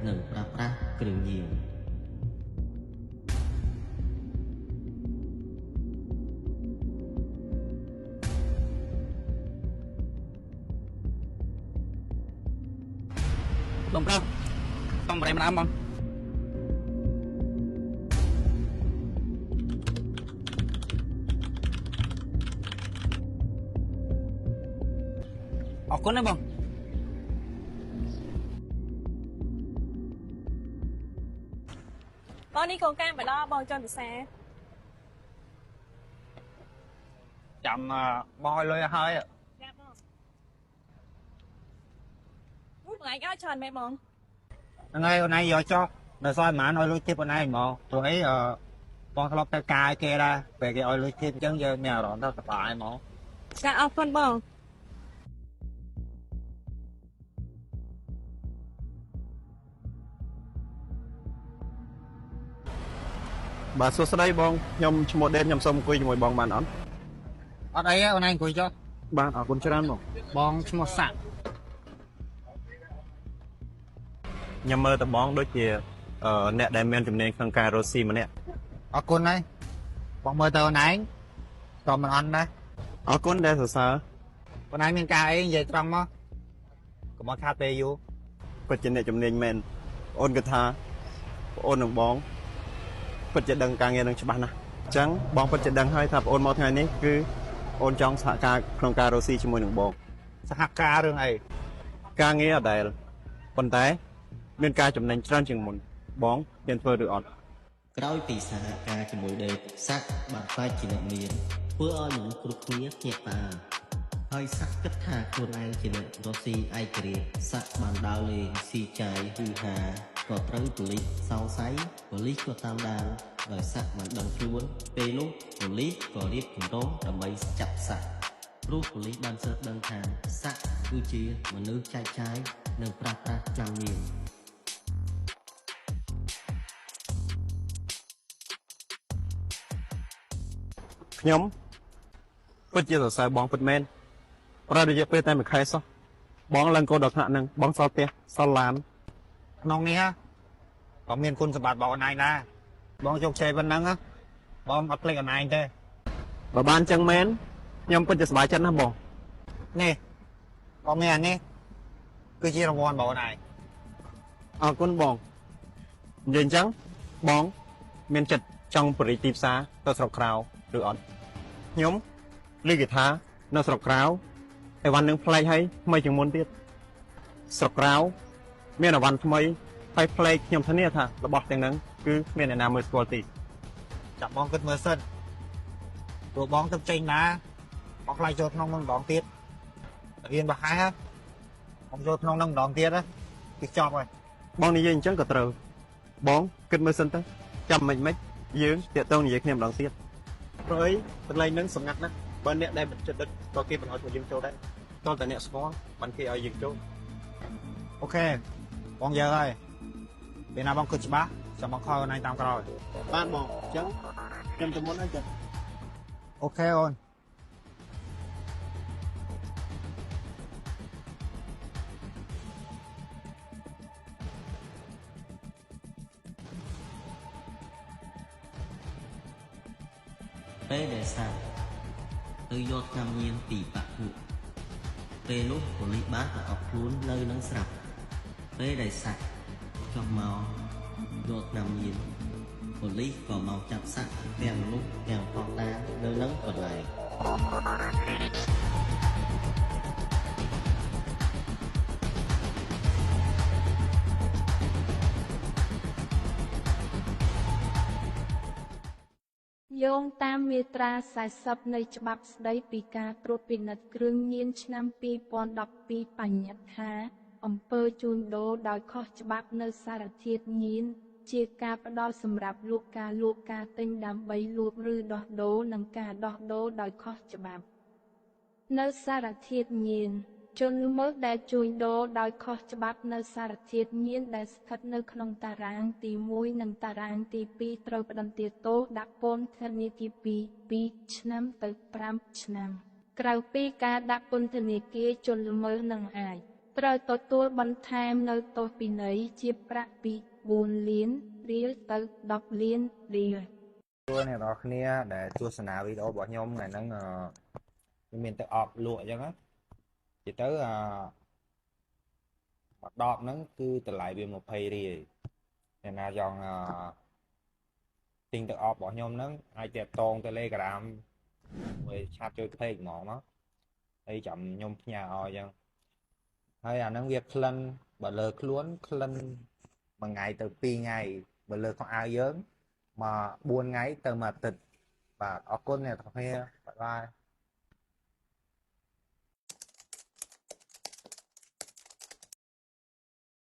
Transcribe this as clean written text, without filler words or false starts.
និងប្រើប្រាស់គ្រឿងញៀនបងប្រុសតំប្រែម្ដងបងអរគុណណាបងបងនេះโครงการបដបងចន្ទវិសាចាំបងឲ្យលុយឲ្យចាបងមួយថ្ងៃឲ្យច្រើនមែនបងហ្នឹងហើយអូនឯងយកចុះនៅសល់ប៉ុន្មានឲ្យលុយទៀតអូនឯងហ្មងព្រោះអីបងធ្លាប់ទៅការឲ្យគេដែរពេលគេឲ្យលុយទៀតអញ្ចឹងយើងមានអារម្មណ៍ថាសប្បាយហ្មងចាអរគុណបងបាទសួស្តីបងខ្ញុំឈ្មោះដេនខ្ញុំសូមអង្គុយជាមួយបងបានអត់អត់អីអូនឯងអង្គុយចុះបាទអរគុណច្រើនបងឈ្មោះសាក់ខ្ញុំមើលតបងដូចជាអ្នកដែលមានជំនាញក្នុងការរកស៊ីម្នាក់អរគុណហើយបងមើលទៅអូនឯងក៏មិនអន់ដែរអរគុណដែលសរសើរអូនឯងមានការអីនិយាយត្រង់មកកុំមកខាតពេលយូរពិតជាអ្នកជំនាញមែនអូនគិតថាបងអូននឹងបងពិតជាដឹងការងារនឹងច្បាស់ណាស់អញ្ចឹងបងពិតជាដឹងហើយថាបងអូនមកថ្ងៃនេះគឺអូនចង់សហការក្នុងការរកស៊ីជាមួយនឹងបងសហការរឿងអីការងារអត់ដែលប៉ុន្តែមានការចំណេញច្រើនជាងមុនបងមានធ្វើឬអត់ក្រោយពីសហការជាមួយដេកសាក់បានខ្លាចជាអ្នកមានធ្វើឲ្យមនុស្សគ្រប់គ្នាភ្ញាក់ផ្អើលហើយសាក់គិតថាខ្លួនឯងជាអ្នករស់ស៊ីឯករាជ្យសាក់បានដើរលេងស៊ីចាយហ៊ឺហាក៏ត្រូវប៉ូលីសសង្ស័យប៉ូលីសក៏តាមដានដោយសាក់មិនដឹងខ្លួនពេលនោះប៉ូលីសក៏រៀបគម្រោងដើម្បីចាប់សាក់ព្រោះប៉ូលីសបានស៊ើបដឹងថាសាក់គឺជាមនុស្សចែកចាយនិងប្រាស្រ័យចាំញៀនខ្ញុំពិតជាសរសើរបងពិតមែនប្រហែលរយៈពេលតែមួយខែសោះបងឡើងកោដល់ថ្នាក់ហ្នឹងបងសល់ផ្ទះសល់ឡានក្នុងនេះក៏មានគុណសម្បត្តិបងអូនឯងដែរបងជោគជ័យប៉ុណ្ណឹងបងអត់ភ្លេចអូនឯងទេបើបានចឹងមែនខ្ញុំពិតជាសប្បាយចិត្តណាស់បងនេះបងមានអានេះគឺជារង្វាន់បងអូនឯងអរគុណបងនិយាយអញ្ចឹងបងមានចិត្តចង់បរិយាទីផ្សារទៅស្រុកក្រៅឬអត់ខ្ញុំឮគេថានៅស្រុកក្រៅអីវ៉ាន់នឹងប្លែកហើយថ្មីជាងមុនទៀតស្រុកក្រៅមានអីវ៉ាន់ថ្មីហើយប្លែកខ្ញុំធានាថារបស់ទាំងហ្នឹងគឺគ្មានអ្នកណាមើលស្គាល់ទេចាប់បងគិតមើលសិនព្រោះបងទៅចេញណាបងខ្លាចចូលក្នុងនឹងម្ដងទៀតរៀនបោះហែបងចូលក្នុងនឹងម្ដងទៀតគឺចប់ហើយបងនិយាយអញ្ចឹងក៏ត្រូវបងគិតមើលសិនទៅចាំមិនយើងតាក់ទងនិយាយគ្នាម្ដងទៀតព្រោះអីកន្លែងហ្នឹងសម្ងាត់ណាស់បើអ្នកដែលមិនចិត្តដឹកក៏គេមិនឲ្យយើងចូលដែរតោះតែអ្នកស្គាល់បានគេឲ្យយើងចូលអូខេបងយើហើយពេលណាបងគិតច្បាស់ចាំបងខលអូនឯងតាមក្រោយបានបងអញ្ចឹងខ្ញុំទៅមុនហើយចាអូខេអូនពេលដែលសាក់ទៅយកថ្នាំញៀនពីបាក់ពួកពេលនោះប៉ូលីសបានប្រអប់ខ្លួននៅនឹងស្រាប់ពេលដែលសាក់ចុះមកយកថ្នាំញៀនប៉ូលីសក៏មកចាប់សាក់ទាំងមនុស្សទាំងផងដែរនៅនឹងកន្លែងយោងតាមមាត្រា40នៃច្បាប់ស្តីពីការត្រួតពិនិត្យគ្រឿងញៀនឆ្នាំ2012បញ្ញត្តិថាអំពើជួញដូរដោយខុសច្បាប់នៅសារធាតុញៀនជាការផ្ដល់សម្រាប់លក់ការទិញដើម្បីលួចឬដោះដូរនិងការដោះដូរដោយខុសច្បាប់នៅសារធាតុញៀនជនល្មើសដែលជួញដូរដោយខុសច្បាប់នៅសារធាតុញៀនដែលស្ថិតនៅក្នុងតារាងទី1និងតារាងទី2ត្រូវផ្តន្ទាទោសដាក់ពន្ធនាគារពី2ឆ្នាំទៅ5ឆ្នាំក្រៅពីការដាក់ពន្ធនាគារជនល្មើសនឹងអាច ត្រូវទទួលបន្ថែមនៅទោសពិន័យជាប្រាក់ពី4លានរៀលទៅ10លានរៀល សួរអ្នកនរគ្នាដែលទស្សនាវីដេអូរបស់ខ្ញុំថ្ងៃហ្នឹងខ្ញុំមានទឹកអប់លក់អញ្ចឹងណានិយាយទៅមួយដបហ្នឹងគឺតម្លៃវា20រៀលអ្នកណាចង់ទិញទឹកអប់របស់ខ្ញុំហ្នឹងអាចតាក់ទង Telegram មួយឆាតជួយពេកហ្មងមកហើយចាំខ្ញុំផ្ញើឲ្យអញ្ចឹងហើយអាហ្នឹងវាក្លិនបើលើខ្លួនក្លិនមួយថ្ងៃទៅ2ថ្ងៃបើលើខោអាវយើងមក4ថ្ងៃទៅមួយអាទិត្យបាទអរគុណអ្នកទាំងអស់គ្នាបាយបាយ